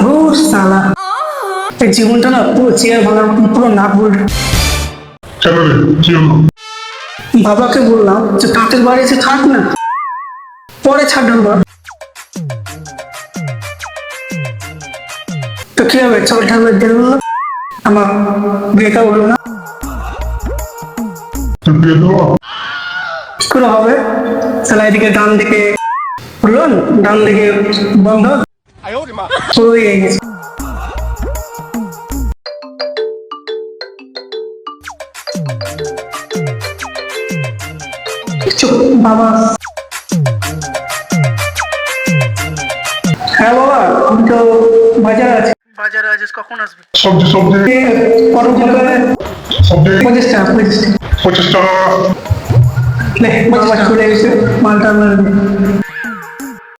ধুর শালা, এই জীবনটা না পুরো চেয়ার ভাঙার মতন পুরো নাট বল্টু। কেন রে, কি হলো? বাবাকে বললাম যে কাঠের বাড়ি এসে থাক না, পরে ছাড়লাম বা। তো কি হবে, চল ঠাকুর দেখলো আমার বিয়েটা হলো না, তুই বিয়ে দেবো? কি করে হবে? শালা এদিকে ডান দিকে হলো, ডান দিকে বন্ধ, পুরো হয়ে গেছে। চুপ বাবা। হ্যাঁ বাবা, আমি তো বাজারে আছি। বাজারে আছিস, কখন আসবি? সবজি সবজি কত কিলো করে? সবজি 50 টাকা, 50 টাকা। 25 টাকা। লে বাবা চলে এসে মালটা আনলাম।